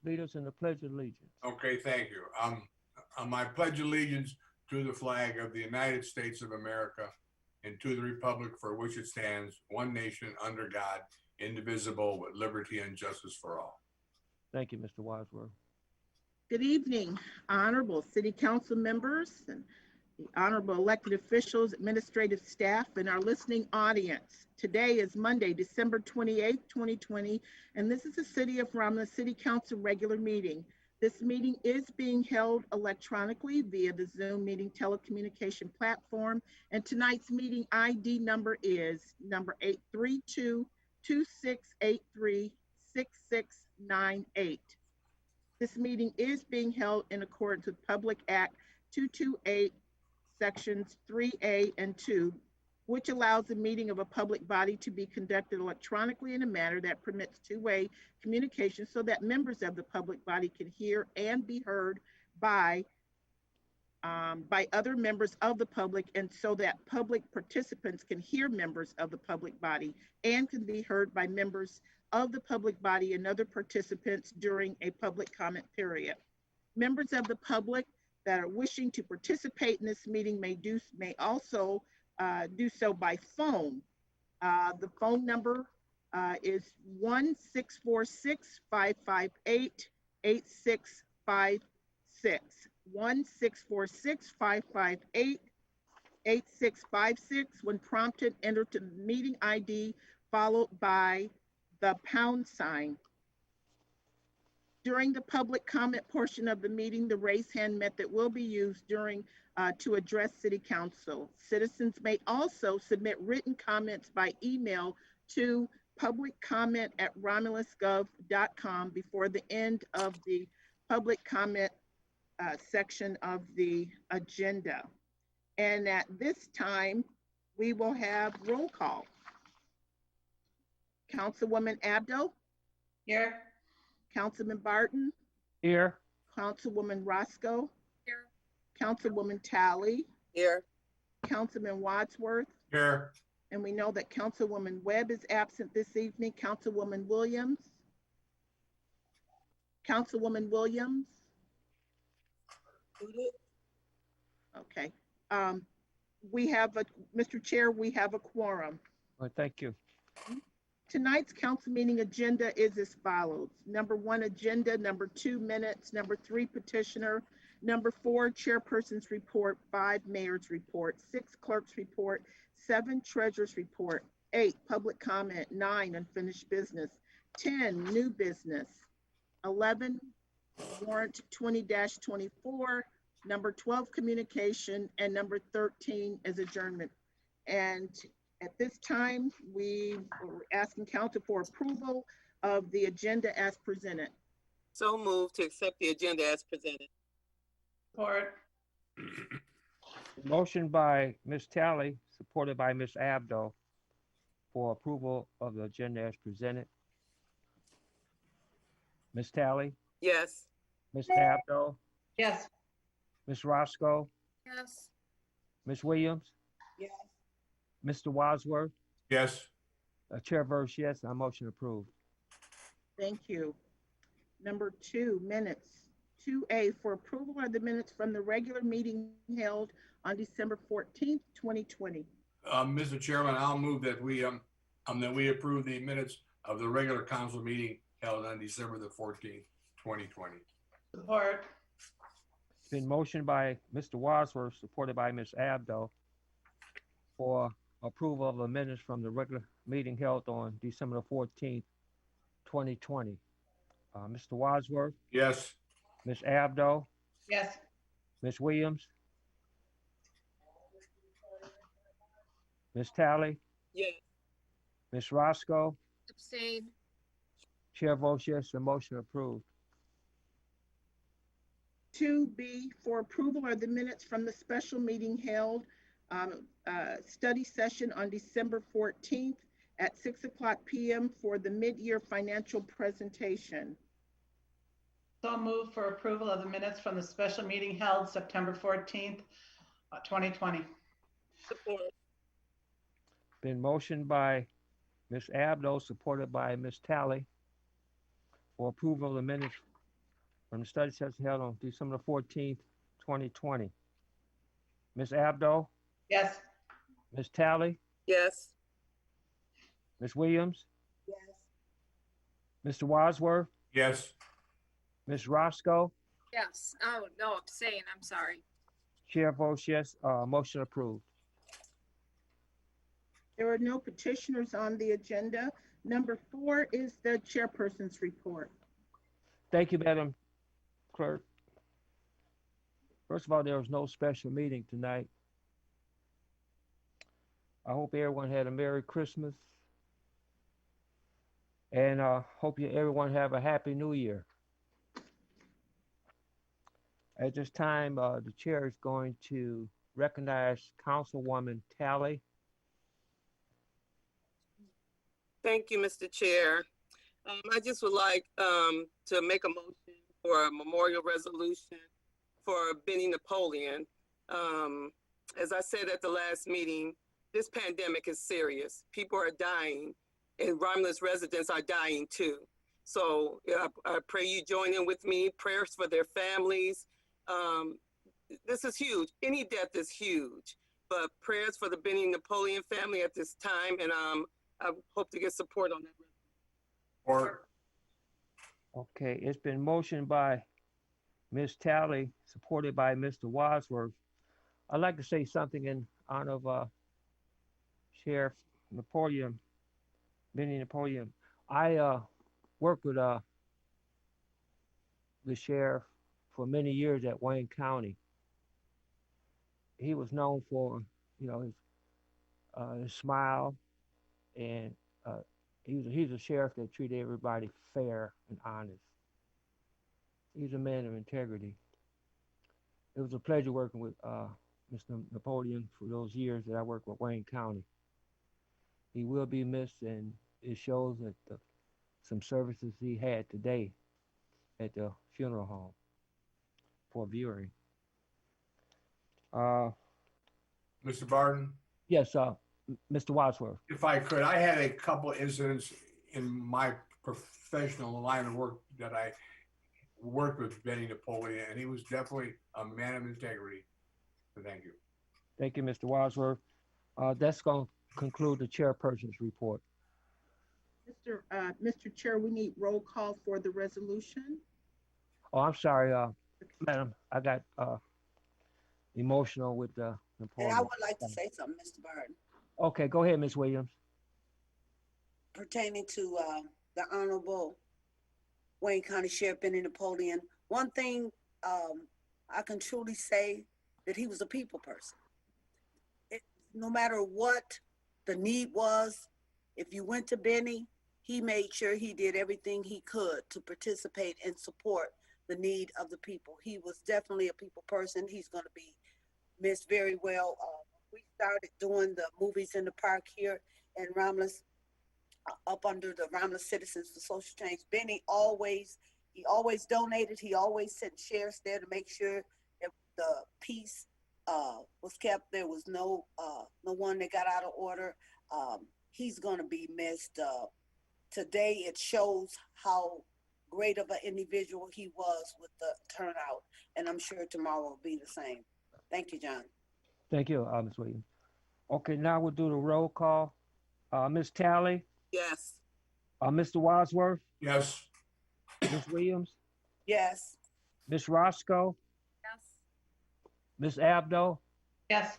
lead us in the Pledge of Allegiance. Okay, thank you. I pledge allegiance to the flag of the United States of America and to the republic for which it stands, one nation under God, indivisible, with liberty and justice for all. Thank you, Mr. Wadsworth. Good evening, honorable city council members and the honorable elected officials, administrative staff, and our listening audience. Today is Monday, December 28th, 2020, and this is the City of Romulus City Council regular meeting. This meeting is being held electronically via the Zoom meeting telecommunication platform, and tonight's meeting ID number is number 832-2683-6698. This meeting is being held in accordance with Public Act 228, Sections 3A and 2, which allows the meeting of a public body to be conducted electronically in a manner that permits two-way communication so that members of the public body can hear and be heard by other members of the public, and so that public participants can hear members of the public body and can be heard by members of the public body and other participants during a public comment period. Members of the public that are wishing to participate in this meeting may also do so by phone. The phone number is 1-646-558-8656. 1-646-558-8656. When prompted, enter the meeting ID followed by the pound sign. During the public comment portion of the meeting, the raise hand method will be used to address City Council. Citizens may also submit written comments by email to publiccomment@romulusgov.com before the end of the public comment section of the agenda. And at this time, we will have roll call. Councilwoman Abdo? Here. Councilman Barton? Here. Councilwoman Roscoe? Here. Councilwoman Talley? Here. Councilman Wadsworth? Here. And we know that Councilwoman Webb is absent this evening. Councilwoman Williams? Councilwoman Williams? Okay. Mr. Chair, we have a quorum. Well, thank you. Tonight's council meeting agenda is as follows. Number 1, agenda. Number 2, minutes. Number 3, petitioner. Number 4, chairperson's report. 5, mayor's report. 6, clerk's report. 7, treasurer's report. 8, public comment. 9, unfinished business. 10, new business. 11, warrant 20-24. Number 12, communication. And number 13 is adjournment. And at this time, we are asking council for approval of the agenda as presented. So moved to accept the agenda as presented. Support. Motion by Ms. Talley, supported by Ms. Abdo, for approval of the agenda as presented. Ms. Talley, Yes. Ms. Abdo, Yes. Ms. Roscoe, Yes. Ms. Williams, Yes. Mr. Wadsworth. Yes. Chair votes yes, and motion approved. Thank you. Number 2, minutes. 2A, for approval are the minutes from the regular meeting held on December 14th, 2020. Mr. Chairman, I'll move that we approve the minutes of the regular council meeting held on December the 14th, 2020. Support. It's been motioned by Mr. Wadsworth, supported by Ms. Abdo, for approval of the minutes from the regular meeting held on December 14th, 2020. Mr. Wadsworth, Yes. Ms. Abdo, Yes. Ms. Williams, Ms. Talley, Yes. Ms. Roscoe. Abstain. Chair votes yes, the motion approved. 2B, for approval are the minutes from the special meeting held study session on December 14th at 6:00 p.m. for the mid-year financial presentation. So moved for approval of the minutes from the special meeting held September 14th, 2020. Support. Been motioned by Ms. Abdo, supported by Ms. Talley, for approval of the minutes from the study session held on December 14th, 2020. Ms. Abdo, Yes. Ms. Tally, Yes. Ms. Williams, Yes. Mr. Wadsworth, Yes. Ms. Roscoe, Yes. Oh, no, abstain. I'm sorry. chair votes yes, motion approved. There are no petitioners on the agenda. Number 4 is the chairperson's report. Thank you, Madam Clerk. First of all, there was no special meeting tonight. I hope everyone had a Merry Christmas. And hope everyone have a Happy New Year. At this time, the chair is going to recognize Councilwoman Tally. Thank you, Mr. Chair. I just would like to make a motion for a memorial resolution for Benny Napoleon. As I said at the last meeting, this pandemic is serious. People are dying, and Romulus residents are dying too. So I pray you join in with me. Prayers for their families. This is huge. Any death is huge, but prayers for the Benny Napoleon family at this time, and I hope to get support on that. Or Okay, it's been motioned by Ms. Tally, supported by Mr. Wadsworth. I'd like to say something in honor of Sheriff Napoleon, Benny Napoleon. I worked with the sheriff for many years at Wayne County. He was known for, his smile, and he's a sheriff that treated everybody fair and honest. He's a man of integrity. It was a pleasure working with Mr. Napoleon for those years that I worked with Wayne County. He will be missed, and it shows that some services he had today at the funeral home for viewing. Mr. Barton, Yes, Mr. Wadsworth. if I could, I had a couple incidents in my professional line of work that I worked with Benny Napoleon, and he was definitely a man of integrity. So thank you. Thank you, Mr. Wadsworth. That's going to conclude the chairperson's report. Mr. Chair, we need roll call for the resolution. Oh, I'm sorry, Madam. I got emotional with And Napoleon. I would like to say something, Mr. Barton, Okay, go ahead, Ms. Williams. pertaining to the Honorable Wayne County Sheriff Benny Napoleon. One thing I can truly say that he was a people person. No matter what the need was, if you went to Benny, he made sure he did everything he could to participate and support the need of the people. He was definitely a people person. He's going to be missed very well. We started doing the movies in the park here in Romulus, up under the Romulus Citizens for Social Change. Benny always donated. He always sent sheriffs there to make sure that the peace was kept. There was no one that got out of order. He's going to be missed. Today it shows how great of an individual he was with the turnout, and I'm sure tomorrow will be the same. Thank you, John. Thank you, Ms. Williams. Okay, now we'll do the roll call. Ms. Tally, Yes. Mr. Wadsworth, Yes. Ms. Williams, Yes. Ms. Roscoe, Yes. Ms. Abdo. Yes.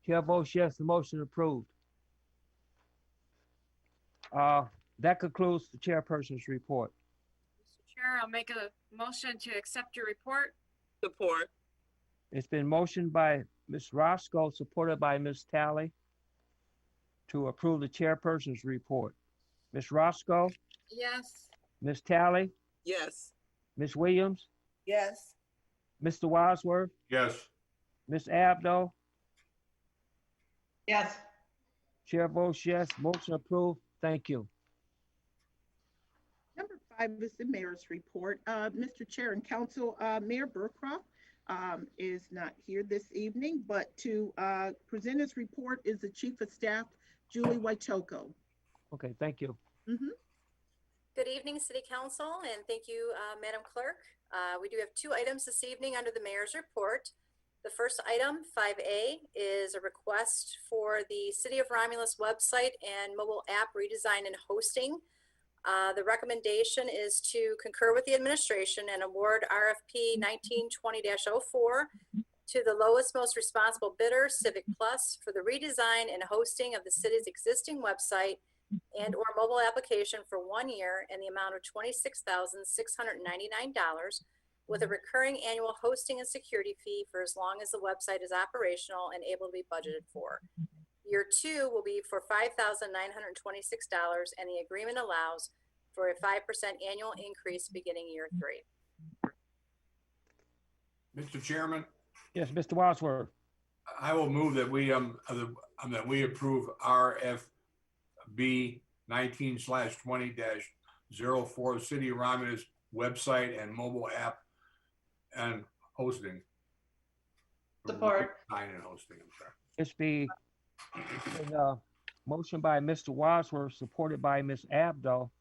Chair votes yes, the motion approved. That concludes the chairperson's report. Mr. Chair, I'll make a motion to accept your report. Support. It's been motioned by Ms. Roscoe, supported by Ms. Tally, to approve the chairperson's report. Ms. Roscoe, Yes. Ms. Tally, Yes. Ms. Williams, Yes. Mr. Wadsworth, Yes. Ms. Abdo. Yes. Chair votes yes, motion approved. Thank you. Number 5 is the mayor's report. Mr. Chair and Council, Mayor Burcroft is not here this evening, but to present his report is the Chief of Staff, Julie Waitoko. Okay, thank you. Good evening, City Council, and thank you, Madam Clerk. We do have two items this evening under the mayor's report. The first item, 5A, is a request for the City of Romulus website and mobile app redesign and hosting. The recommendation is to concur with the administration and award RFP 1920-04 to the lowest, most responsible bidder, Civic Plus, for the redesign and hosting of the city's existing website and or mobile application for 1 year in the amount of $26,699 with a recurring annual hosting and security fee for as long as the website is operational and able to be budgeted for. Year 2 will be for $5,926, and the agreement allows for a 5% annual increase beginning year 3. Mr. Chairman, Yes, Mr. Wadsworth. I will move that we approve RFB 19/20-04 City of Romulus website and mobile app and hosting. Support. Sign and hosting, I'm sorry. It's been motion by Mr. Wadsworth, supported by Ms. Abdo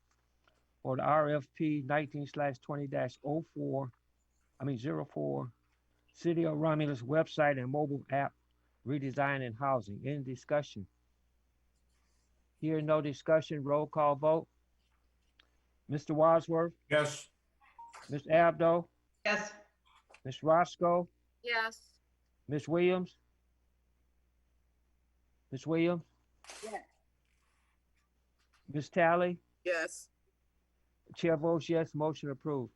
for the RFP 19/20-04, 04, City of Romulus website and mobile app redesign and housing. Any discussion? Here, no discussion, roll call vote. Mr. Wadsworth, Yes. Ms. Abdo, Yes. Ms. Roscoe, Yes. Ms. Williams? Ms. Williams? Yes. Ms. Tally? Yes. Chair votes yes, motion approved.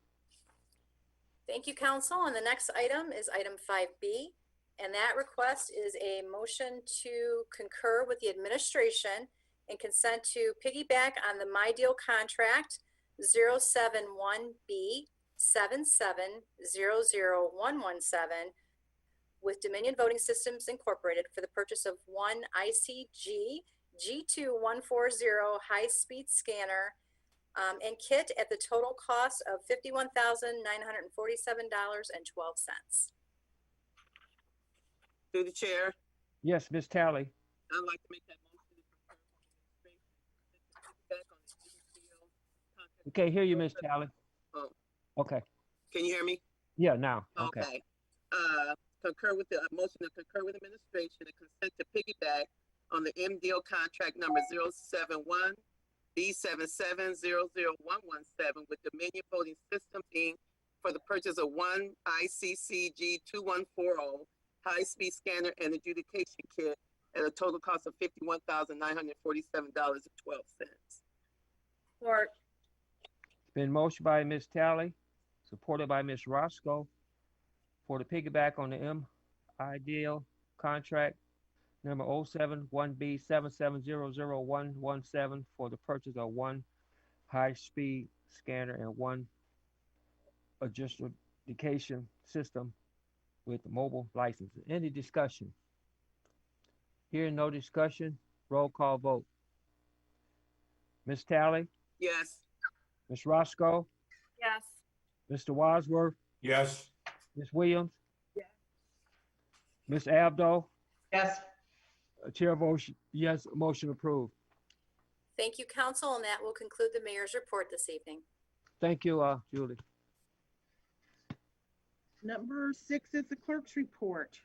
Thank you, Council. And the next item is item 5B, and that request is a motion to concur with the administration and consent to piggyback on the My Deal contract 071B 7700117 with Dominion Voting Systems Incorporated for the purchase of one ICG G2140 high-speed scanner and kit at the total cost of $51,947.12. Through the chair, Yes, Ms. Tally. I'd like to make that motion to concur with the administration and to piggyback on the MDL contract. We can't hear you, Ms. Tally. Oh. Okay. Can you hear me? Yeah, now. Okay. Okay. Concur with the motion to concur with administration and consent to piggyback on the MDO contract number 071 B7700117 with Dominion Voting Systems Inc. for the purchase of one ICCG 2140 high-speed scanner and adjudication kit at a total cost of $51,947.12. Support. It's been motioned by Ms. Tally, supported by Ms. Roscoe for the piggyback on the MIDL contract number 071B7700117 for the purchase of one high-speed scanner and one adjudication system with mobile license. Any discussion? Hearing no discussion, roll call vote. Ms. Tally, Yes. Ms. Roscoe, Yes. Mr. Wadsworth, Yes. Ms. Williams? Yes. Ms. Abdo? Yes. Chair votes yes, motion approved. Thank you, Council, and that will conclude the mayor's report this evening. Thank you, Julie. Number 6 is the clerk's report.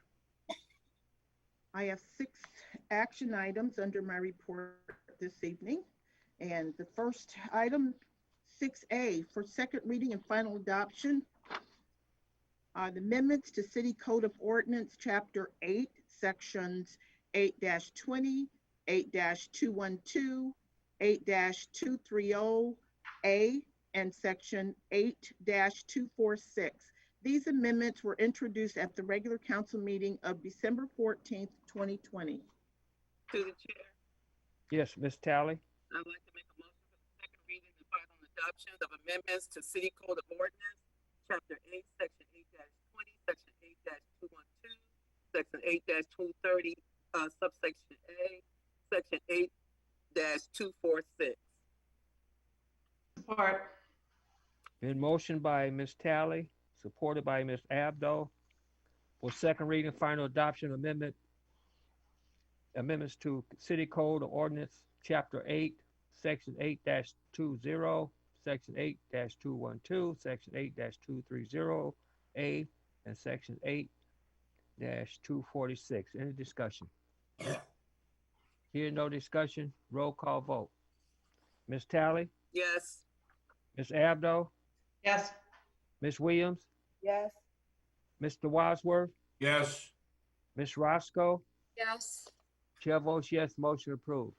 I have 6 action items under my report this evening. And the first item, 6A, for second reading and final adoption, the amendments to City Code of Ordinance, Chapter 8, Sections 8-20, 8-212, 8-230A, and Section 8-246. These amendments were introduced at the regular council meeting of December 14th, 2020. Through the chair, Yes, Ms. Tally. I'd like to make a motion for the second reading and final adoption of amendments to City Code of Ordinance, Chapter 8, Section 8-20, Section 8-212, Section 8-230, subsection A, Section 8-246. Support. Been motioned by Ms. Tally, supported by Ms. Abdo for second reading and final adoption amendments to City Code of Ordinance, Chapter 8, Section 8-20, Section 8-212, Section 8-230A, and Section 8-246. Any discussion? Here, no discussion. Roll call vote. Ms. Tally, Yes. Ms. Abdo, Yes. Ms. Williams, Yes. Mr. Wadsworth, Yes. Ms. Roscoe. Yes. Chair votes yes, motion approved.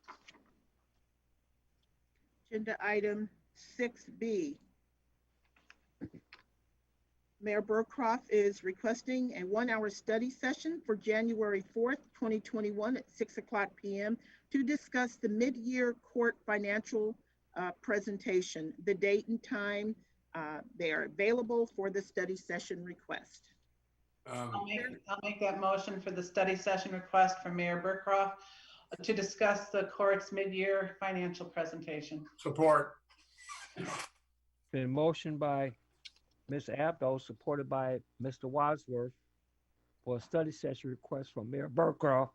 Agenda item 6B. Mayor Burcroft is requesting a 1-hour study session for January 4th, 2021 at 6:00 p.m. to discuss the mid-year court financial presentation. The date and time, they are available for the study session request. I'll make that motion for the study session request from Mayor Burcroft to discuss the court's mid-year financial presentation. Support. Been motioned by Ms. Abdo, supported by Mr. Wadsworth, for a study session request from Mayor Burcroft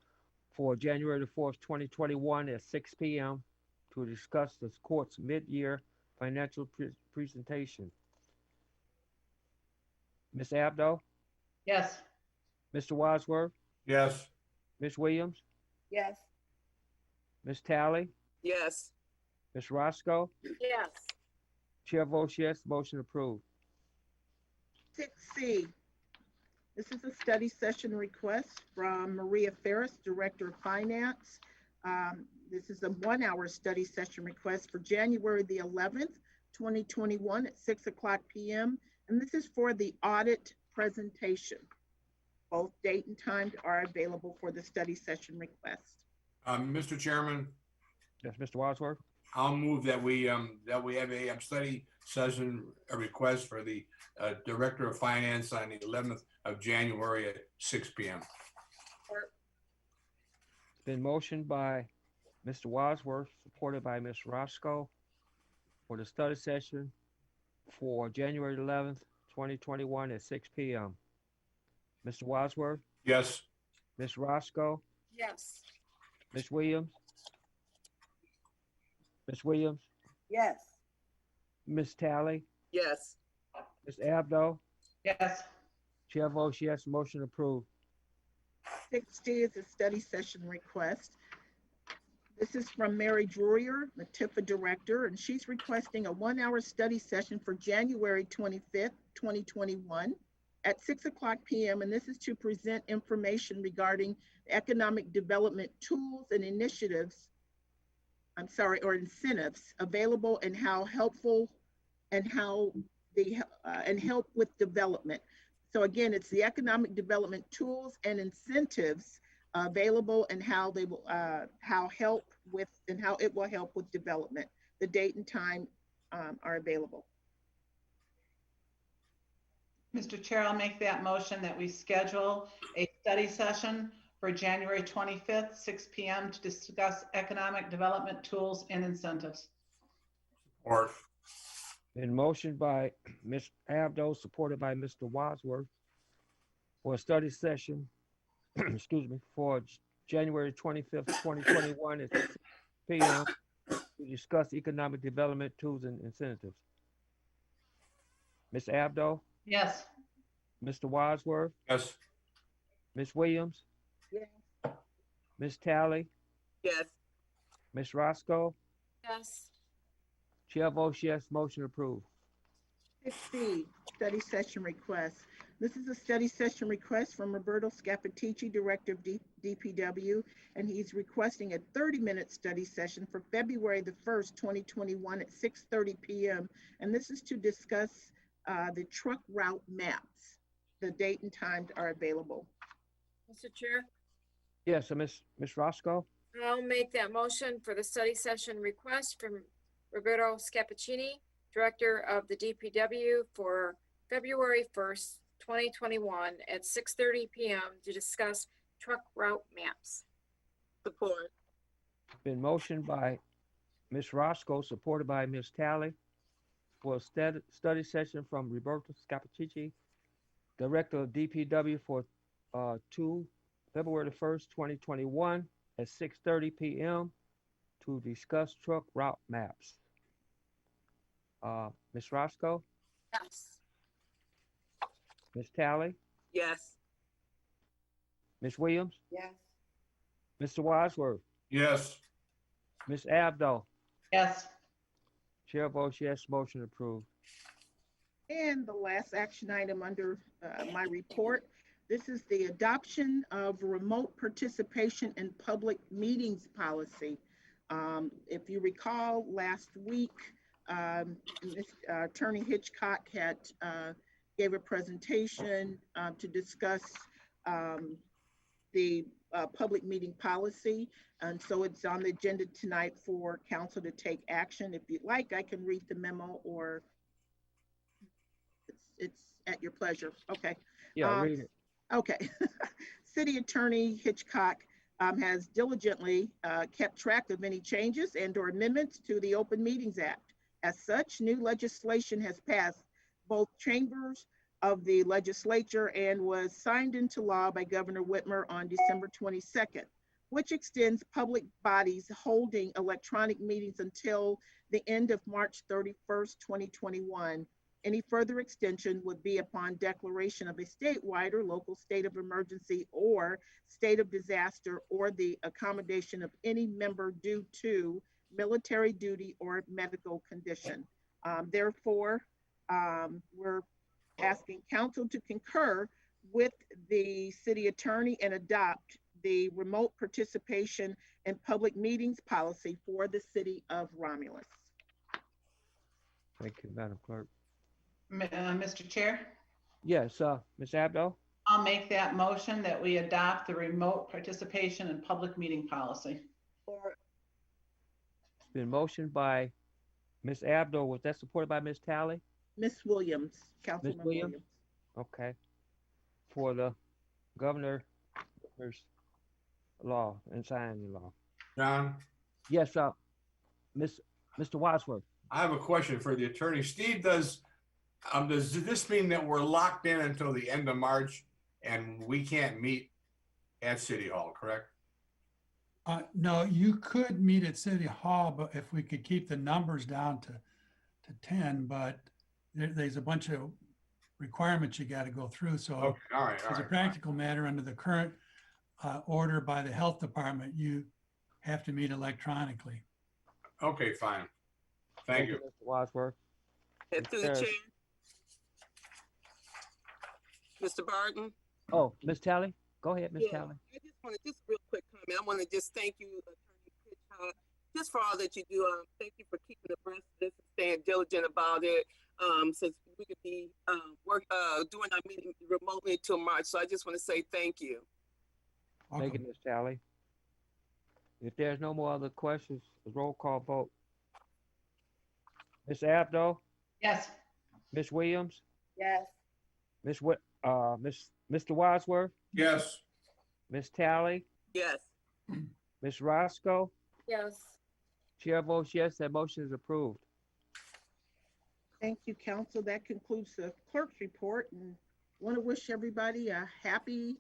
for January the 4th, 2021 at 6 p.m. to discuss the court's mid-year financial presentation. Ms. Abdo, Yes. Mr. Wadsworth, Yes. Ms. Williams, Yes. Ms. Tally, Yes. Ms. Roscoe. Yes. Chair votes yes, motion approved. 6C. This is a study session request from Maria Ferris, Director of Finance. This is a 1-hour study session request for January the 11th, 2021 at 6:00 p.m. And this is for the audit presentation. Both date and time are available for the study session request. Mr. Chairman, Yes, Mr. Wadsworth. I'll move that we have a study session, a request for the Director of Finance on the 11th of January at 6 p.m. It's been motioned by Mr. Wadsworth, supported by Ms. Roscoe, for the study session for January 11th, 2021 at 6 p.m. Mr. Wadsworth, Yes. Ms. Roscoe, Yes. Ms. Williams, Ms. Williams, Yes. Ms. Tally, Yes. Ms. Abdo. Yes. Chair votes yes, motion approved. 6D is a study session request. This is from Mary Drewer, the TIFA Director, and she's requesting a 1-hour study session for January 25th, 2021 at 6:00 p.m. And this is to present information regarding economic development tools and initiatives, or incentives available and how helpful and how they and help with development. So again, it's the economic development tools and incentives available and how they will how it will help with development. The date and time are available. Mr. Chair, I'll make that motion that we schedule a study session for January 25th, 6 p.m. to discuss economic development tools and incentives. Or Been motioned by Ms. Abdo, supported by Mr. Wadsworth, for a study session, excuse me, for January 25th, 2021 at 6 p.m. to discuss economic development tools and incentives. Ms. Abdo, Yes. Mr. Wadsworth, yes. Ms. Williams, Yes. Ms. Tally, Yes. Ms. Roscoe. Yes. Chair votes yes, motion approved. 6B, study session request. This is a study session request from Roberto Scapitici, Director of DPW, and he's requesting a 30-minute study session for February the 1st, 2021 at 6:30 p.m. And this is to discuss the truck route maps. The date and times are available. Mr. Chair, Yes, so Ms. Roscoe. I'll make that motion for the study session request from Roberto Scapicini, Director of the DPW, for February 1st, 2021 at 6:30 p.m. to discuss truck route maps. Support. Been motioned by Ms. Roscoe, supported by Ms. Tally, for a study session from Roberto Scapicici, Director of DPW, for February the 1st, 2021 at 6:30 p.m. to discuss truck route maps. Ms. Roscoe, Yes. Ms. Tally, Yes. Ms. Williams, Yes. Mr. Wadsworth, Yes. Ms. Abdo. Yes. Chair votes yes, motion approved. And the last action item under my report, this is the adoption of remote participation in public meetings policy. If you recall, last week, Attorney Hitchcock had gave a presentation to discuss the public meeting policy. And so it's on the agenda tonight for council to take action. If you'd like, I can read the memo, or it's at your pleasure. Okay. Yeah, read it. Okay. City Attorney Hitchcock has diligently kept track of any changes and or amendments to the Open Meetings Act. As such, new legislation has passed both chambers of the legislature and was signed into law by Governor Whitmer on December 22nd, which extends public bodies holding electronic meetings until the end of March 31st, 2021. Any further extension would be upon declaration of a statewide or local state of emergency or state of disaster, or the accommodation of any member due to military duty or medical condition. Therefore, we're asking council to concur with the city attorney and adopt the remote participation in public meetings policy for the city of Romulus. Thank you, Madam Clerk. Mr. Chair, Yes, Ms. Abdo, I'll make that motion that we adopt the remote participation in public meeting policy. Or it's been motioned by Ms. Abdo. Was that supported by Ms. Tally? Ms. Williams, Councilman Williams? Williams. Okay. For the governor's law and signing law. John, Yes, Mr. Wadsworth. I have a question for the attorney. Steve, does this mean that we're locked in until the end of March and we can't meet at City Hall, correct? No, you could meet at City Hall, but if we could keep the numbers down to 10, but there's a bunch of requirements you got to go through. So Okay, all right. as a practical matter, under the current order by the health department, you have to meet electronically. Okay, fine. Thank you. Mr. Wadsworth. And through the Yes. chair. Mr. Barton? Oh, Ms. Tally? Go ahead, Ms. Yeah, Tally. I just want to, just real quick comment. I want to just thank you, Attorney Hitchcock, just for all that you do. Thank you for keeping abreast of this and staying diligent about it. Since we could be doing our meeting remotely until March. So I just want to say thank you. Thank you, Ms. Tally. If there's no more other questions, the roll call vote. Ms. Abdo, Yes. Ms. Williams, yes. Mr. Wadsworth, Yes. Ms. Tally, Yes. Ms. Roscoe. Yes. Chair votes yes, that motion is approved. Thank you, council. That concludes the clerk's report, and want to wish everybody a happy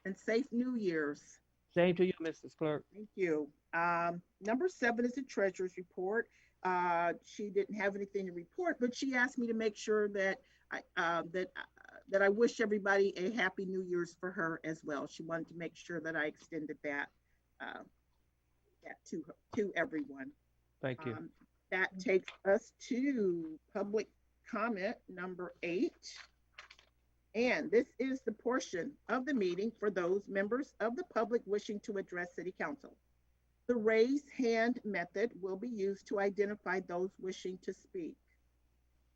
and safe New Year's. Same to you, Mrs. Clerk. Thank you. Number 7 is the treasurer's report. She didn't have anything to report, but she asked me to make sure that I wish everybody a happy New Year's for her as well. She wanted to make sure that I extended that to everyone. Thank you. That takes us to public comment number 8. And this is the portion of the meeting for those members of the public wishing to address City Council. The raise hand method will be used to identify those wishing to speak.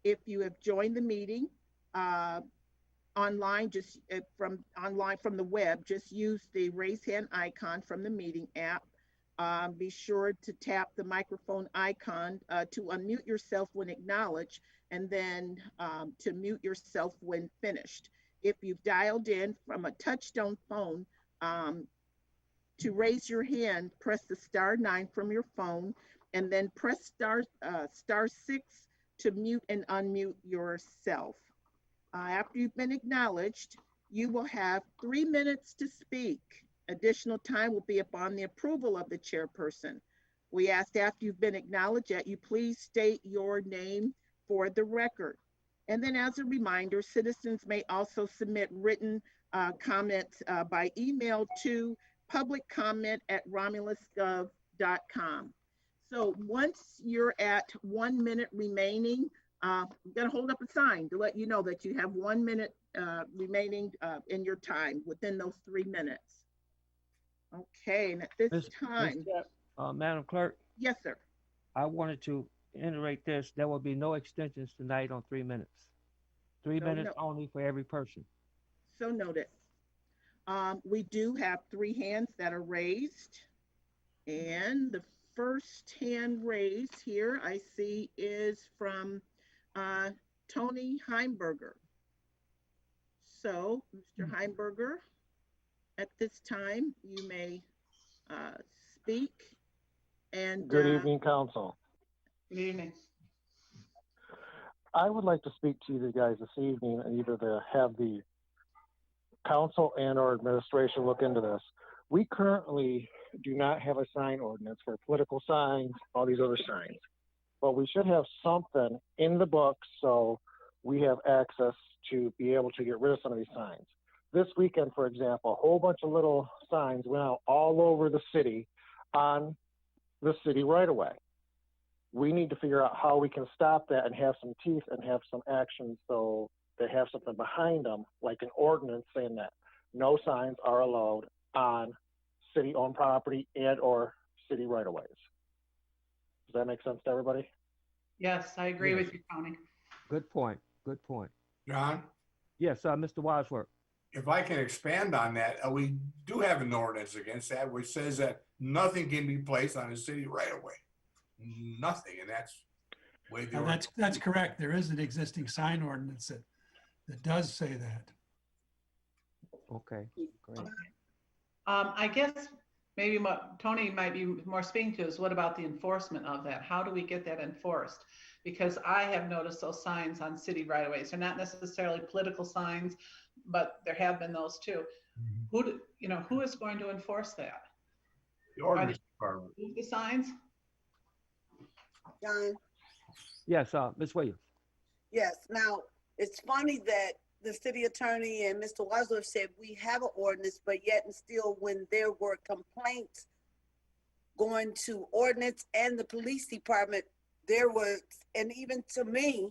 If you have joined the meeting online, from the web, just use the raise hand icon from the meeting app. Be sure to tap the microphone icon to unmute yourself when acknowledged, and then to mute yourself when finished. If you've dialed in from a touchtone phone, to raise your hand, press the *9 from your phone, and then press *6 to mute and unmute yourself. After you've been acknowledged, you will have 3 minutes to speak. Additional time will be upon the approval of the chairperson. We ask after you've been acknowledged that you please state your name for the record. And then as a reminder, citizens may also submit written comments by email to publiccomment@romulusgov.com. So once you're at 1 minute remaining, I'm gonna hold up a sign to let you know that you have 1 minute remaining in your time within those 3 minutes. Okay, and at this time, Madam Clerk, yes, sir. I wanted to iterate this. There will be no extensions tonight on 3 minutes. 3 So minutes no- only for every person. So noted. We do have 3 hands that are raised. And the first hand raised here I see is from Tony Heimberger. So, Mr. Heimberger, at this time, you may speak. And Good evening, Council. Good evening. I would like to speak to you guys this evening and either to have the council and or administration look into this. We currently do not have a sign ordinance for political signs, all these other signs. But we should have something in the books so we have access to be able to get rid of some of these signs. This weekend, for example, a whole bunch of little signs went out all over the city on the city right away. We need to figure out how we can stop that and have some teeth and have some action so they have something behind them, like an ordinance saying that no signs are allowed on city-owned property and or city right-of-ways. Does that make sense to everybody? Yes, I agree Yes. with you, Tony. Good point. Good point. John, Yes, Mr. Wadsworth. if I can expand on that, we do have an ordinance against that, which says that nothing can be placed on a city right away. Nothing, and that's way the ordinance. That's correct. There is an existing sign ordinance that does say that. Okay, great. I guess maybe what Tony might be more speaking to is what about the enforcement of that? How do we get that enforced? Because I have noticed those signs on city right of ways. They're not necessarily political signs, but there have been those too. Who is going to enforce that? The ordinance department. Move the signs? John, Yes, Ms. Williams. yes. Now, it's funny that the city attorney and Mr. Wadsworth said we have an ordinance, but yet and still when there were complaints going to ordinance and the police department, there was, and even to me,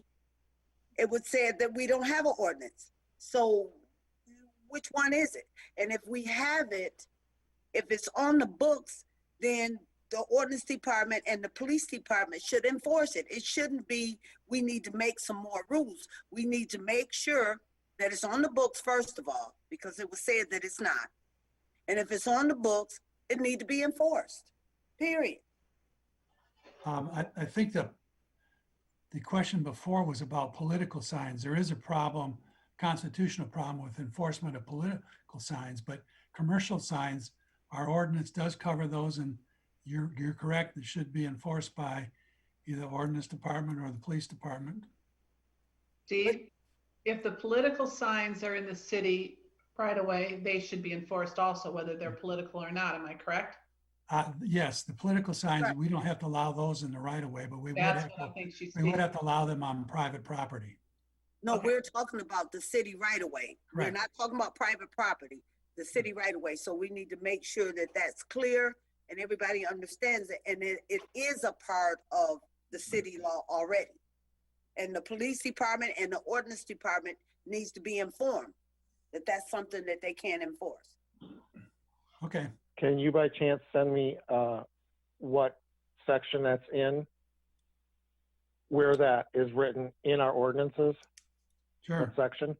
it was said that we don't have an ordinance. So which one is it? And if we have it, if it's on the books, then the ordinance department and the police department should enforce it. It shouldn't be, we need to make some more rules. We need to make sure that it's on the books, first of all, because it was said that it's not. And if it's on the books, it need to be enforced, period. I think the question before was about political signs. There is a problem, constitutional problem with enforcement of political signs, but commercial signs, our ordinance does cover those, and you're correct. It should be enforced by either the ordinance department or the police department. Steve, if the political signs are in the city right away, they should be enforced also, whether they're political or not. Am I correct? Yes, the political signs, Right. we don't have to allow those in the right of way, but we would That's have what I to, think she's we would speaking. have to allow them on private property. No, Okay. we're talking about the city right away. We're Correct. not talking about private property, the city right away. So we need to make sure that that's clear and everybody understands it. And it is a part of the city law already. And the police department and the ordinance department needs to be informed that that's something that they can't enforce. Okay, Can you by chance send me what section that's in? Where that is written in our ordinances, sure. what section?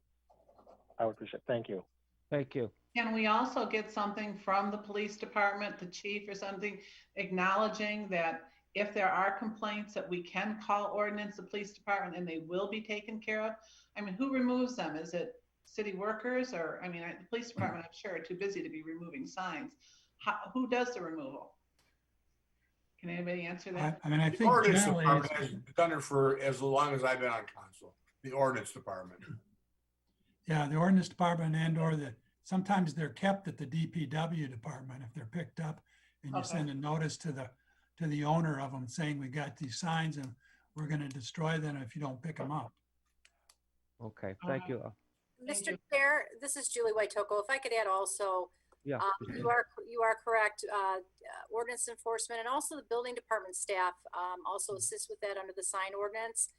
I would appreciate it. Thank you. Thank you. Can we also get something from the police department, the chief or something, acknowledging that if there are complaints that we can call ordinance, the police department, and they will be taken care of? I mean, who removes them? Is it city workers or, I mean, the police department, I'm sure, are too busy to be removing signs. Who does the removal? Can anybody answer that? I mean, I The think ordinance generally, department has done it for as long as I've been on council, the ordinance department. yeah, the ordinance department and or sometimes they're kept at the DPW department if they're picked up and you Okay. send a notice to the owner of them saying, we got these signs and we're gonna destroy them if you don't pick them up. Okay, thank you. Thank Mr. you. Chair, this is Julie Whitoko. If I could add also, Yeah, you are correct. Ordinance enforcement and also the building department staff also assist with that under the sign ordinance.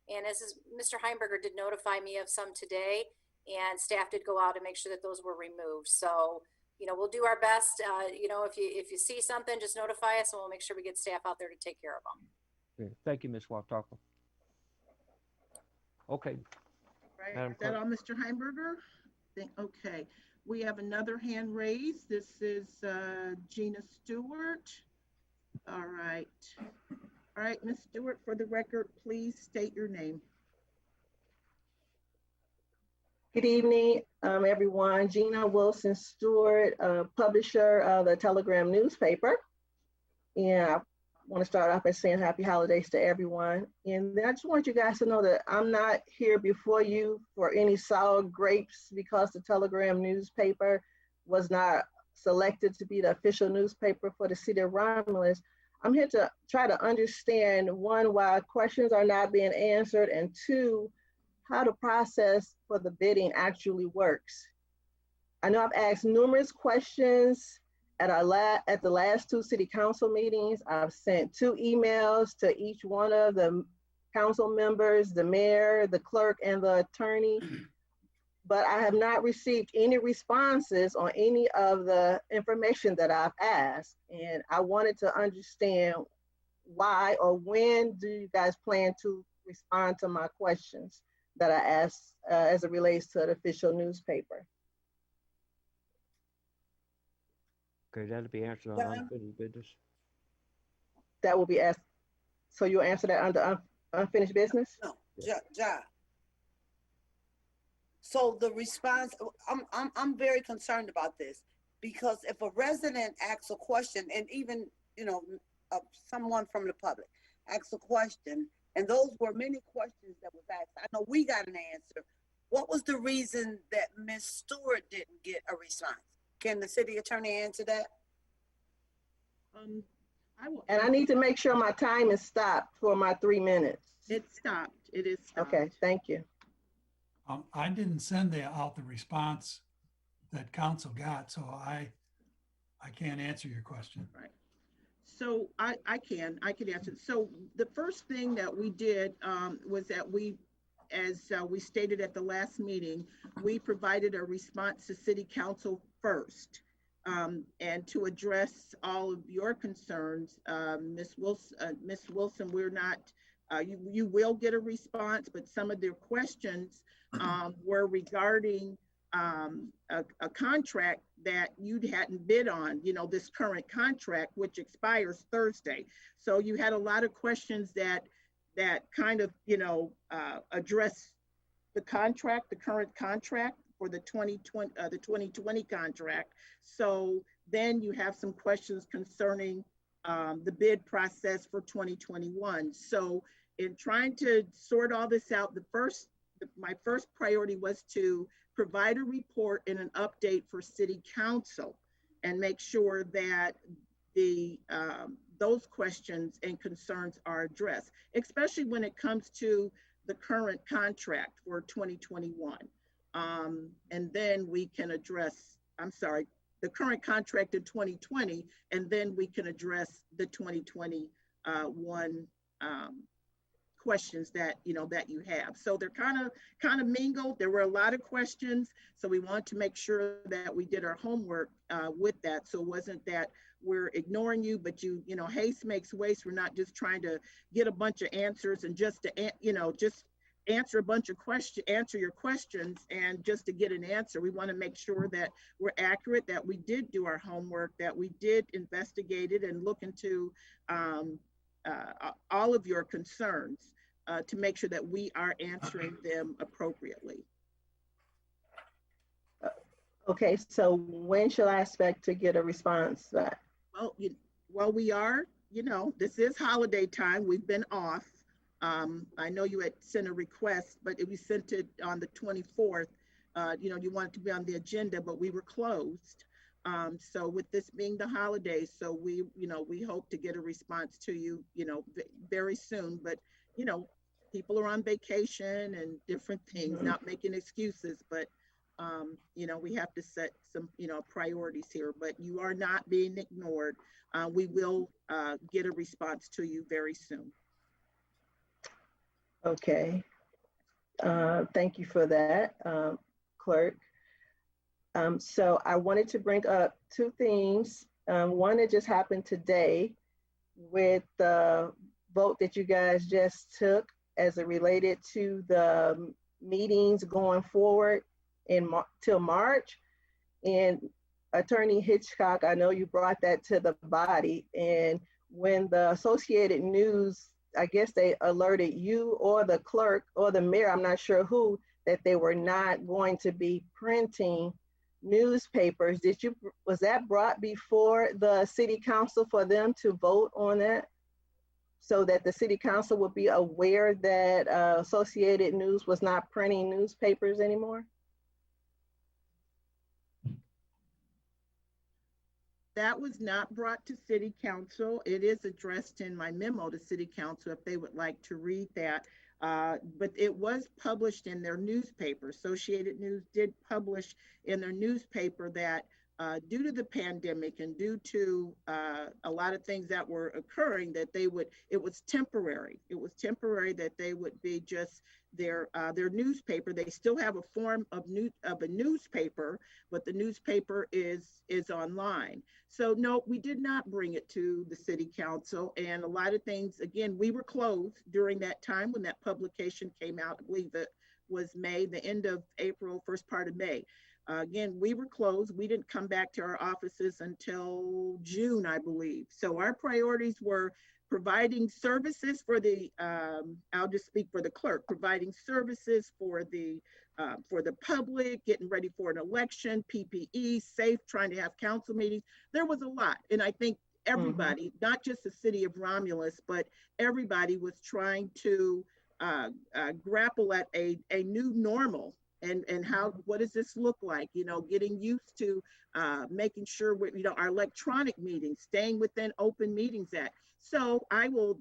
And Mr. Heimberger did notify me of some today, and staff did go out and make sure that those were removed. So, we'll do our best. If you see something, just notify us and we'll make sure we get staff out there to take care of them. yeah, thank you, Ms. Wataka. Okay, Right, Madam is that Clerk. all, Mr. Heimberger? Okay, we have another hand raised. This is Gina Stewart. All right. All right, Ms. Stewart, for the record, please state your name. Good evening, everyone. Gina Wilson Stewart, publisher of the Telegram newspaper. And I want to start off by saying happy holidays to everyone. And then I just want you guys to know that I'm not here before you for any sour grapes because the Telegram newspaper was not selected to be the official newspaper for the city of Romulus. I'm here to try to understand, one, why questions are not being answered, and two, how the process for the bidding actually works. I know I've asked numerous questions at the last two city council meetings. I've sent 2 emails to each one of the council members, the mayor, the clerk, and the attorney, but I have not received any responses on any of the information that I've asked. And I wanted to understand why or when do you guys plan to respond to my questions that I asked as it relates to the official newspaper? Okay, that'll be answered on Yeah. unfinished business. That will be asked. So you'll answer that under unfinished business? No, Ja. So the response, I'm very concerned about this, because if a resident asks a question, and even, someone from the public asks a question, and those were many questions that was asked, I know we got an answer. What was the reason that Ms. Stewart didn't get a response? Can the city attorney answer that? I will. And I need to make sure my time is stopped for my 3 minutes. It stopped. It is stopped. Okay, thank you. I didn't send out the response that council got, so I can't answer your question. Right. So I can answer. So the first thing that we did was that as we stated at the last meeting, we provided a response to city council first. And to address all of your concerns, Ms. Wilson, we're not, you will get a response, but some of their questions were regarding a contract that you hadn't bid on, this current contract, which expires Thursday. So you had a lot of questions that kind of, address the contract, the current contract for the 2020 contract. So then you have some questions concerning the bid process for 2021. So in trying to sort all this out, my first priority was to provide a report and an update for city council and make sure that those questions and concerns are addressed, especially when it comes to the current contract for 2021. And then we can address, the current contract in 2020, and then we can address the 2021 questions that you have. So they're kind of mingled. There were a lot of questions, so we want to make sure that we did our homework with that. So it wasn't that we're ignoring you, but haste makes waste. We're not just trying to get a bunch of answers and just to just answer a bunch of questions, answer your questions, and just to get an answer. We want to make sure that we're accurate, that we did do our homework, that we did investigate it and look into all of your concerns to make sure that we are answering them appropriately. Okay, so when shall I expect to get a response back? Well, we are, this is holiday time. We've been off. I know you had sent a request, but we sent it on the 24th. You wanted to be on the agenda, but we were closed. So with this being the holidays, so we hope to get a response to you, very soon. But you know, people are on vacation and different things, not making excuses, but you know, we have to set some, you know, priorities here, but you are not being ignored. We will get a response to you very soon. Okay. Thank you for that, Clerk. So I wanted to bring up two things. One that just happened today with the vote that you guys just took as it related to the meetings going forward till March. And Attorney Hitchcock, I know you brought that to the body. And when the Associated News, I guess they alerted you or the clerk or the mayor, I'm not sure who, that they were not going to be printing newspapers. Was that brought before the city council for them to vote on that? So that the city council would be aware that Associated News was not printing newspapers anymore? That was not brought to city council. It is addressed in my memo to city council if they would like to read that. But it was published in their newspaper. Associated News did publish in their newspaper that due to the pandemic and due to a lot of things that were occurring, that it was temporary. It was temporary that they would be just their newspaper. They still have a form of a newspaper, but the newspaper is online. So no, we did not bring it to the city council. And a lot of things, again, we were closed during that time when that publication came out. I believe it was May, the end of April, first part of May. Again, we were closed. We didn't come back to our offices until June, I believe. So our priorities were providing services for the, I'll just speak for the clerk, providing services for the public, getting ready for an election, PPE, safe, trying to have council meetings. There was a lot. And I think everybody, not just the city of Romulus, but everybody was trying to grapple at a new normal. And how, what does this look like? You know, getting used to making sure you know, our electronic meetings, staying within Open Meetings Act. So I'll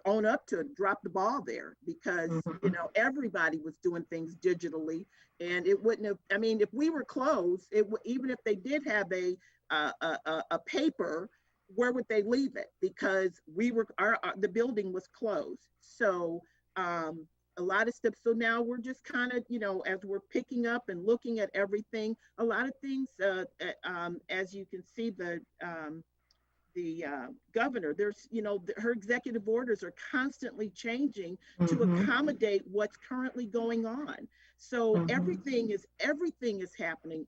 own up to drop the ball there because, you know, everybody was doing things digitally, and it wouldn't have, I mean, if we were closed, even if they did have a paper, where would they leave it? Because the building was closed. So, a lot of stuff. So now we're just kind of, you know, as we're picking up and looking at everything, a lot of things, as you can see, the governor, there's, you know, her executive orders are constantly changing to accommodate what's currently going on. So everything is happening,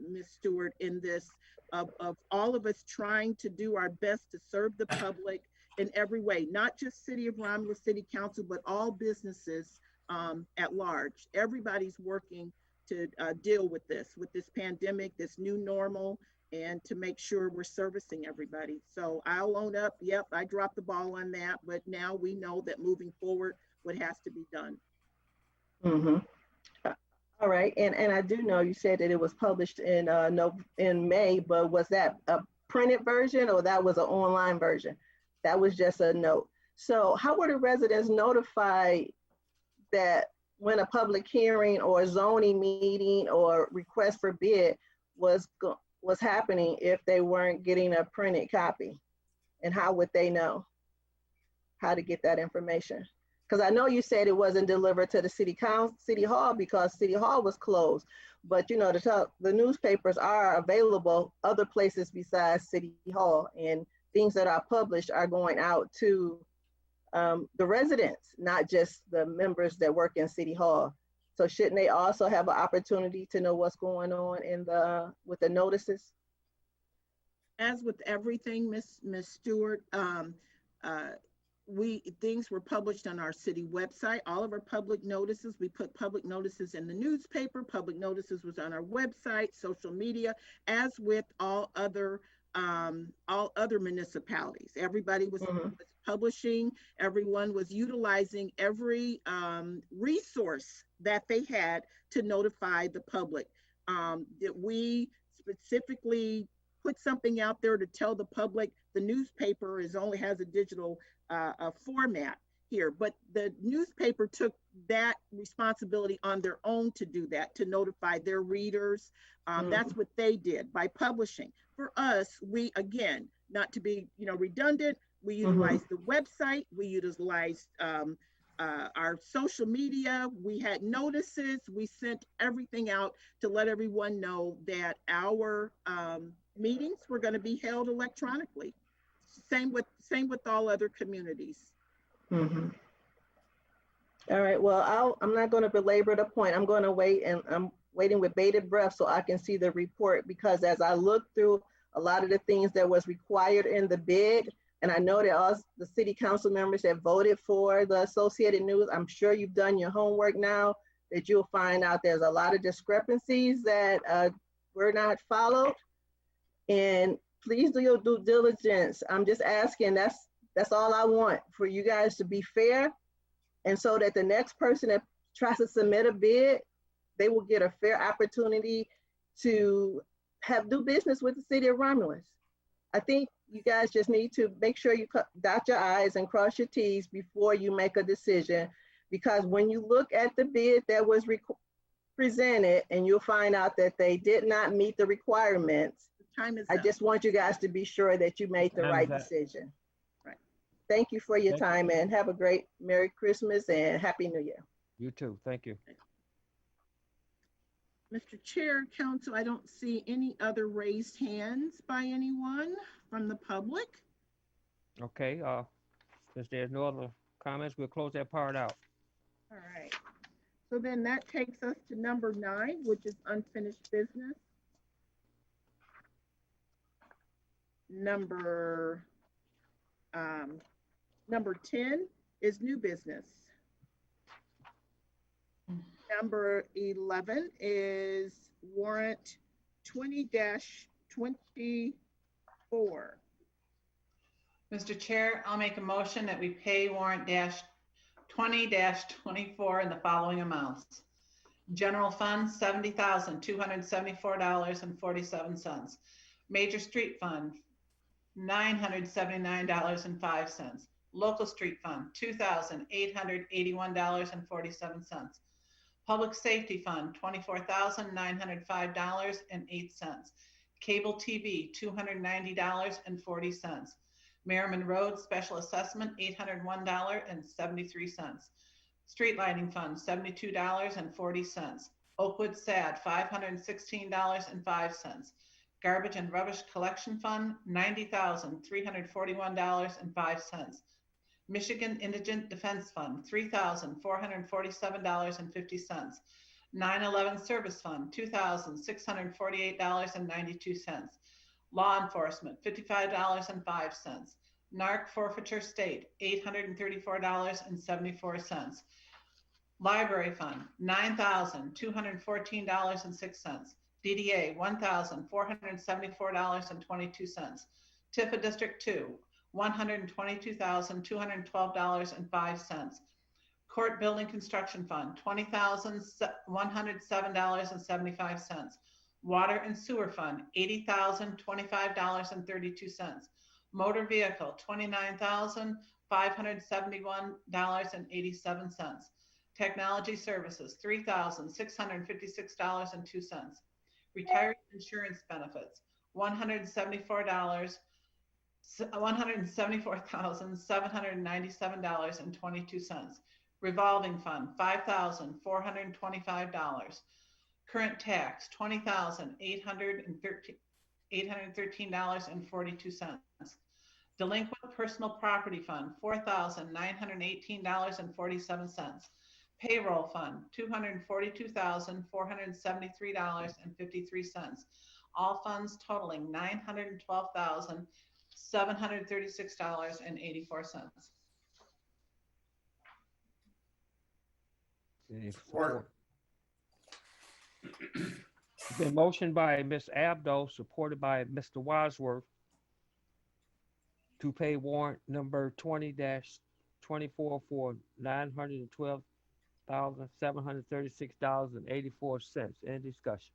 Ms. Stewart, in this of all of us trying to do our best to serve the public in every way, not just City of Romulus City Council, but all businesses at large. Everybody's working to deal with this pandemic, this new normal, and to make sure we're servicing everybody. So I'll own up, yep, I dropped the ball on that, but now we know that moving forward, what has to be done. All right, and I do know you said that it was published in May, but was that a printed version or that was an online version? That was just a note. So how were the residents notified that when a public hearing or zoning meeting or request for bid was happening if they weren't getting a printed copy? And how would they know how to get that information? Because I know you said it wasn't delivered to the city hall because city hall was closed, but you know, the newspapers are available other places besides city hall, and things that are published are going out to the residents, not just the members that work in city hall. So shouldn't they also have an opportunity to know what's going on with the notices? As with everything, Miss Stewart, things were published on our city website. All of our public notices, we put public notices in the newspaper. Public notices was on our website, social media, as with all other municipalities. Everybody was publishing. Everyone was utilizing every resource that they had to notify the public. That we specifically put something out there to tell the public the newspaper only has a digital format. here, but the newspaper took that responsibility on their own to do that, to notify their readers. That's what they did by publishing. For us, we, again, not to be, redundant, we utilized the website, we utilized our social media, we had notices, we sent everything out to let everyone know that our meetings were going to be held electronically. Same with all other communities. All right, well, I'm not going to belabor the point. I'm going to wait, and I'm waiting with bated breath so I can see the report, because as I look through a lot of the things that was required in the bid, and I know that all the city council members that voted for the Associated News, I'm sure you've done your homework now, that you'll find out there's a lot of discrepancies that were not followed. And please do your due diligence. I'm just asking, that's all I want, for you guys to be fair. And so that the next person that tries to submit a bid, they will get a fair opportunity to do business with the city of Romulus. I think you guys just need to make sure you dot your I's and cross your T's before you make a decision. Because when you look at the bid that was presented, and you'll find out that they did not meet the requirements, I just want you guys to be sure that you made the right decision. Right. Thank you for your time, and have a great Merry Christmas and Happy New Year. You too. Thank you. Mr. Chair, Council, I don't see any other raised hands by anyone from the public. Okay, since there's no other comments, we'll close that part out. All right. So then that takes us to number 9, which is unfinished business. Number 10 is new business. Number 11 is warrant 20-24. Mr. Chair, I'll make a motion that we pay warrant 20-24 in the following amounts. General Fund, $70,274.47. Major Street Fund, $979.05. Local Street Fund, $2,881.47. Public Safety Fund, $24,905.08. Cable TV, $290.40. Merriman Road Special Assessment, $801.73. Street Lighting Fund, $72.40. Oakwood SAD, $516.05. Garbage and Rubbish Collection Fund, $90,341.05. Michigan Indigent Defense Fund, $3,447.50. 9/11 Service Fund, $2,648.92. Law Enforcement, $55.05. NARC Forfeiture State, $834.74. Library Fund, $9,214.06. DDA, $1,474.22. Tifa District 2, $122,212.05. Court Building Construction Fund, $20,107.75. Water and Sewer Fund, $80,025.32. Motor Vehicle, $29,571.87. Technology Services, $3,656.02. Retiree Insurance Benefits, $174,797.22. Revolving Fund, $5,425. Current tax, $20,813.42. Delinquent Personal Property Fund, $4,918.47. Payroll Fund, $242,473.53. All funds totaling $912,736.84. Support. Been motioned by Ms. Abdo, supported by Mr. Wadsworth, to pay warrant number 20-24 for $912,736.84. Any discussion?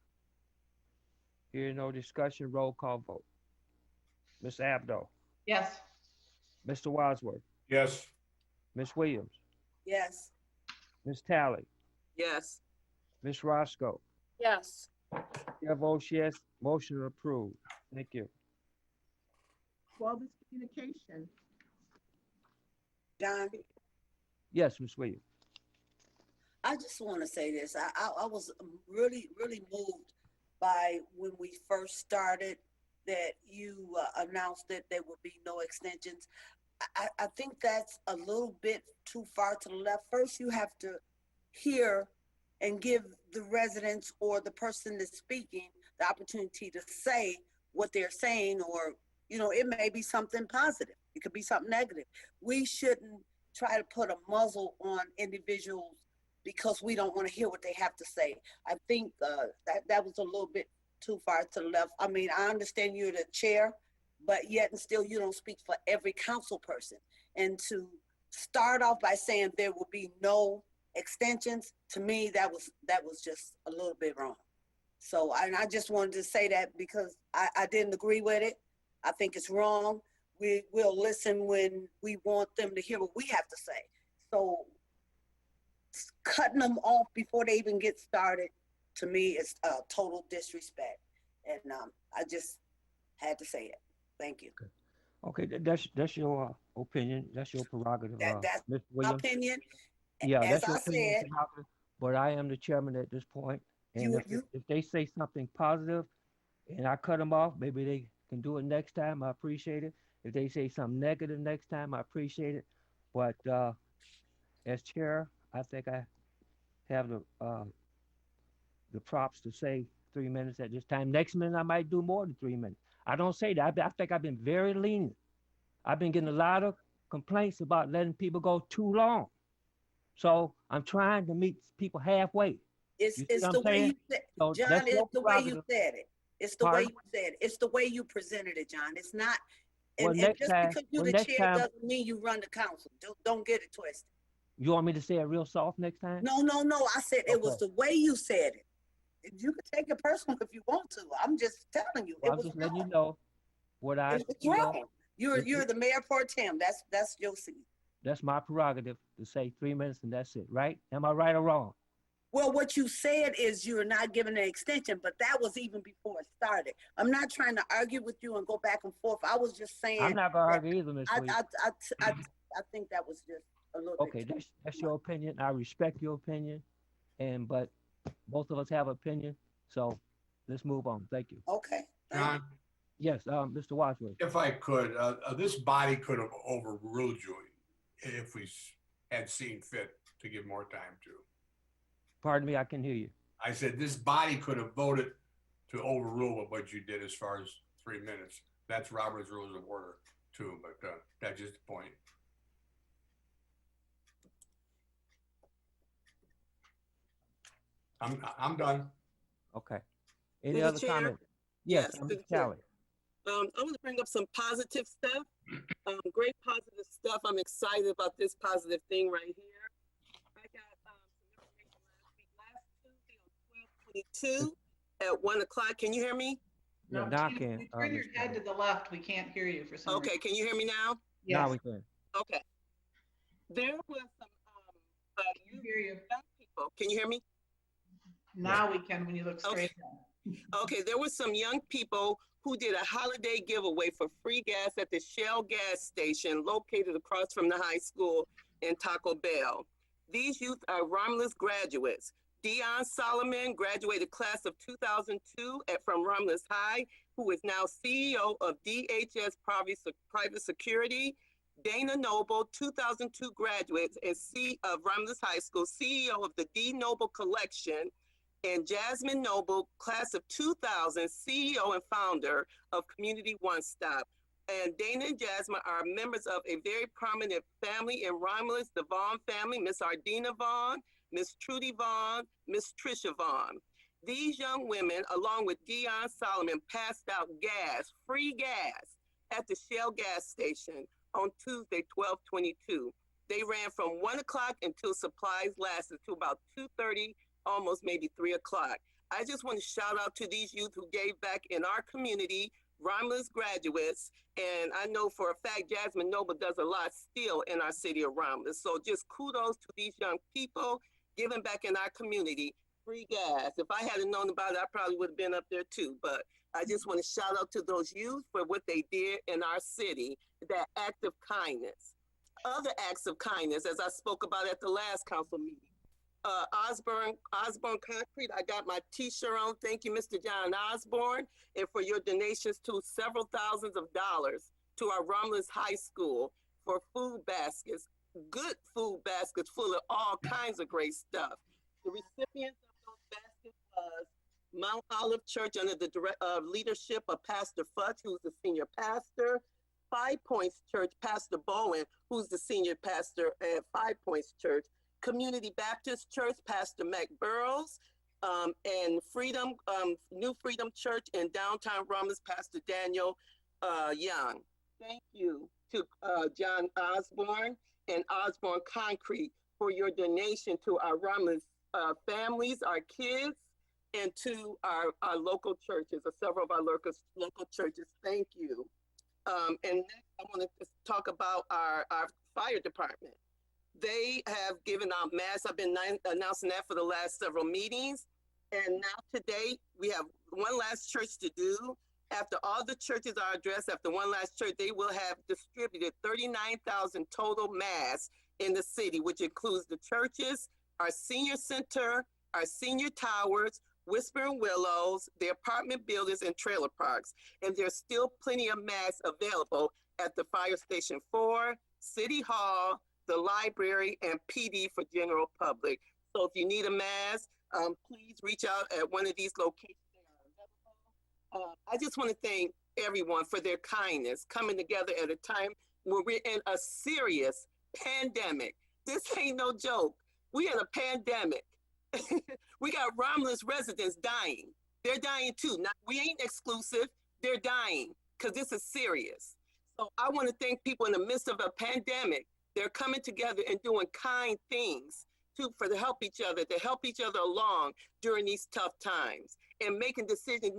Hearing no discussion, roll call vote. Ms. Abdo, Yes. Mr. Wadsworth, Yes. Ms. Williams, Yes. Ms. Tally, Yes. Ms. Roscoe. Yes. Chair votes yes, motion approved. Thank you. 12 is communication. John, Yes, Ms. Williams. I just want to say this. I was really, really moved by when we first started that you announced that there would be no extensions. I think that's a little bit too far to the left. First, you have to hear and give the residents or the person that's speaking the opportunity to say what they're saying, or, you know, it may be something positive. It could be something negative. We shouldn't try to put a muzzle on individuals because we don't want to hear what they have to say. I think that was a little bit too far to the left. I mean, I understand you're the chair, but yet and still you don't speak for every council person. And to start off by saying there will be no extensions, to me, that was just a little bit wrong. So I just wanted to say that because I didn't agree with it. I think it's wrong. We'll listen when we want them to hear what we have to say. So cutting them off before they even get started, to me, is total disrespect. And I just had to say it. Thank you. Okay, that's your opinion. That's your prerogative, That's Ms. my Williams. opinion. Yeah, As that's your I opinion, said, Mr. Hopkins, but I am the chairman at this point. And you if they say something positive and I cut them off, maybe they can do it next time. I appreciate it. If they say something negative next time, I appreciate it. But as chair, I think I have the props to say 3 minutes at this time. Next minute, I might do more than 3 minutes. I don't say that. I think I've been very lenient. I've been getting a lot of complaints about letting people go too long. So I'm trying to meet people halfway. it's You see what the I'm way saying? you said, So John, that's it's your the way you prerogative. said it. It's the way Pardon? you said it. It's the way you presented it, John. It's not, Well, and next just time, because you're well, the next chair time, doesn't mean you run the council. Don't get it twisted. you want me to say it real soft next time? No. I said it was Okay. the way you said it. You can take it personal if you want to. I'm just telling you, Well, it I'm was just letting you wrong. know what I It was feel. wrong. You're the mayor pro tem. That's your seat. That's my prerogative to say 3 minutes and that's it, right? Am I right or wrong? Well, what you said is you're not giving an extension, but that was even before it started. I'm not trying to argue with you and go back and forth. I was just saying I'm not gonna that argue either, Miss I, Williams. I think that was just a little Okay, bit. that's your opinion. I respect your opinion, but both of us have opinion. So let's move on. Thank you. Okay. John, Yes, Mr. Wadsworth. if I could, this body could have overruled you if we had seen fit to give more time to. Pardon me, I can hear you. I said this body could have voted to overrule what you did as far as 3 minutes. That's Robert's Rules of Order too, but that's just the point. I'm done. Okay. Any Mr. other Chair? comment? Yes, Yes, Ms. Mr. Chair. Tally. I want to bring up some positive stuff. Great positive stuff. I'm excited about this positive thing right here. I got some information last week, last Tuesday on 12/22 at 1 o'clock. Can you hear me? Yeah, No, now I Tina, can. if you turn your head to the left, we can't hear you for some Okay, reason. can you hear me now? Now Yes, we can. Okay. There was some we can hear you. young people. Can you hear me? Now we can when you look straight ahead. Okay, there were some young people who did a holiday giveaway for free gas at the Shell gas station located across from the high school in Taco Bell. These youth are Romulus graduates. Dion Solomon graduated class of 2002 from Romulus High, who is now CEO of DHS Private Security. Dana Noble, 2002 graduates and of Romulus High School, CEO of the D Noble Collection. And Jasmine Noble, class of 2000, CEO and founder of Community One Stop. And Dana and Jasmine are members of a very prominent family in Romulus, the Vaughn family, Miss Ardina Vaughn, Miss Trudy Vaughn, Miss Trisha Vaughn. These young women, along with Dion Solomon, passed out gas, free gas, at the Shell gas station on Tuesday, 12/22. They ran from 1 o'clock until supplies lasted to about 2:30, almost maybe 3 o'clock. I just want to shout out to these youth who gave back in our community Romulus graduates, and I know for a fact Jasmine Noble does a lot still in our city of Romulus. So just kudos to these young people giving back in our community. Free gas. If I hadn't known about it, I probably would have been up there too. But I just want to shout out to those youth for what they did in our city, that act of kindness. Other acts of kindness, as I spoke about at the last council meeting. Osborne Concrete, I got my t-shirt on. Thank you, Mr. John Osborne, and for your donations to several thousands of dollars to our Romulus High School for food baskets, good food baskets full of all kinds of great stuff. The recipients of those baskets was Mount Olive Church under the leadership of Pastor Futch, who's the senior pastor, 5 Points Church, Pastor Bowen, who's the senior pastor at 5 Points Church, Community Baptist Church, Pastor Mac Burrows, and Freedom, New Freedom Church in downtown Romulus, Pastor Daniel Young. Thank you to John Osborne and Osborne Concrete for your donation to our Romulus families, our kids, and to our local churches, or several of our local churches. Thank you. And next, I want to talk about our fire department. They have given out masks. I've been announcing that for the last several meetings. And now today, we have one last church to do. After all the churches are addressed, after one last church, they will have distributed 39,000 total masks in the city, which includes the churches, our senior center, our senior towers, Whispering Willows, the apartment buildings, and trailer parks. And there's still plenty of masks available at the Fire Station 4, City Hall, the library, and PD for general public. So if you need a mask, please reach out at one of these locations. I just want to thank everyone for their kindness, coming together at a time where we're in a serious pandemic. This ain't no joke. We're in a pandemic. We got Romulus residents dying. They're dying too. Now, we ain't exclusive. They're dying because this is serious. So I want to thank people in the midst of a pandemic. They're coming together and doing kind things to help each other along during these tough times and making decisions.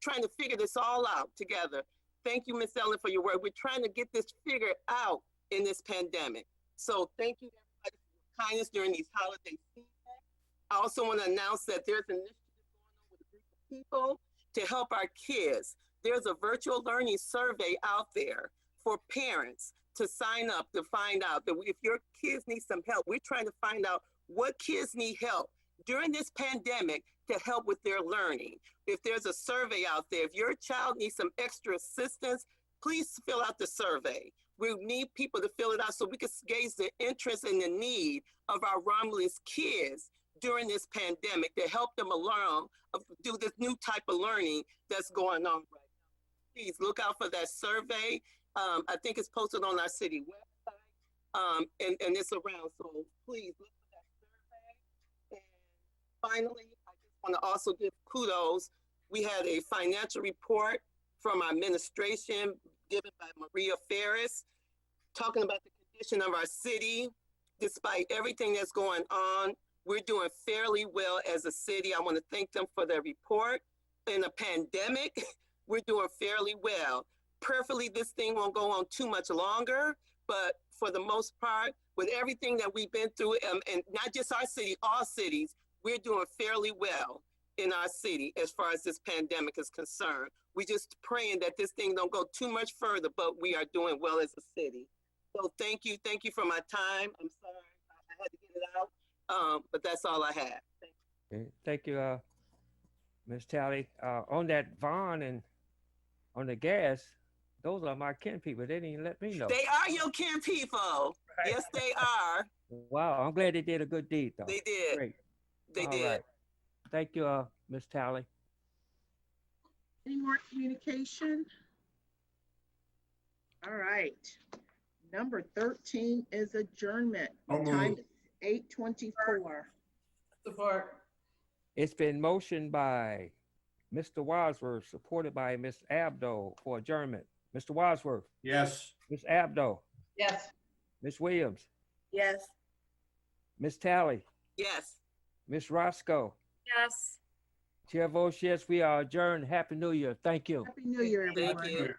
Trying to figure this all out together. Thank you, Ms. Ellen, for your work. We're trying to get this figured out in this pandemic. So thank you everybody for your kindness during these holiday seasons. I also want to announce that there's an initiative going on with a group of people to help our kids. There's a virtual learning survey out there for parents to sign up to find out that if your kids need some help, we're trying to find out what kids need help during this pandemic to help with their learning. If there's a survey out there, if your child needs some extra assistance, please fill out the survey. We need people to fill it out so we can gauge the interest and the need of our Romulus kids during this pandemic to help them along do this new type of learning that's going on right now. Please look out for that survey. I think it's posted on our city website, and it's around. So please look for that survey. And finally, I just want to also give kudos. We had a financial report from our administration given by Maria Ferris, talking about the condition of our city. Despite everything that's going on, we're doing fairly well as a city. I want to thank them for their report. In a pandemic, we're doing fairly well. Prayerfully, this thing won't go on too much longer, but for the most part, with everything that we've been through, and not just our city, all cities, we're doing fairly well in our city as far as this pandemic is concerned. We're just praying that this thing don't go too much further, but we are doing well as a city. So thank you for my time. I'm sorry I had to get it out, but that's all I have. Thank you, Ms. Talley. On that Vaughn and on the gas, those are my kin people. They didn't even let me know. They are your kin people. Right. Yes, they are. Wow, I'm glad they did a good deed, though. They did. Great. They All did. Right. Thank you, Ms. Talley. Any more communication? All right. Number 13 is adjournment. Time is 8:24. Support. It's been motioned by Mr. Wadsworth, supported by Ms. Abdo for adjournment. Mr. Wadsworth. Yes. Ms. Abdo. Yes. Ms. Williams. Chair votes yes, we are adjourned. Happy New Year. Thank you. Happy New Year, Thank everyone. you.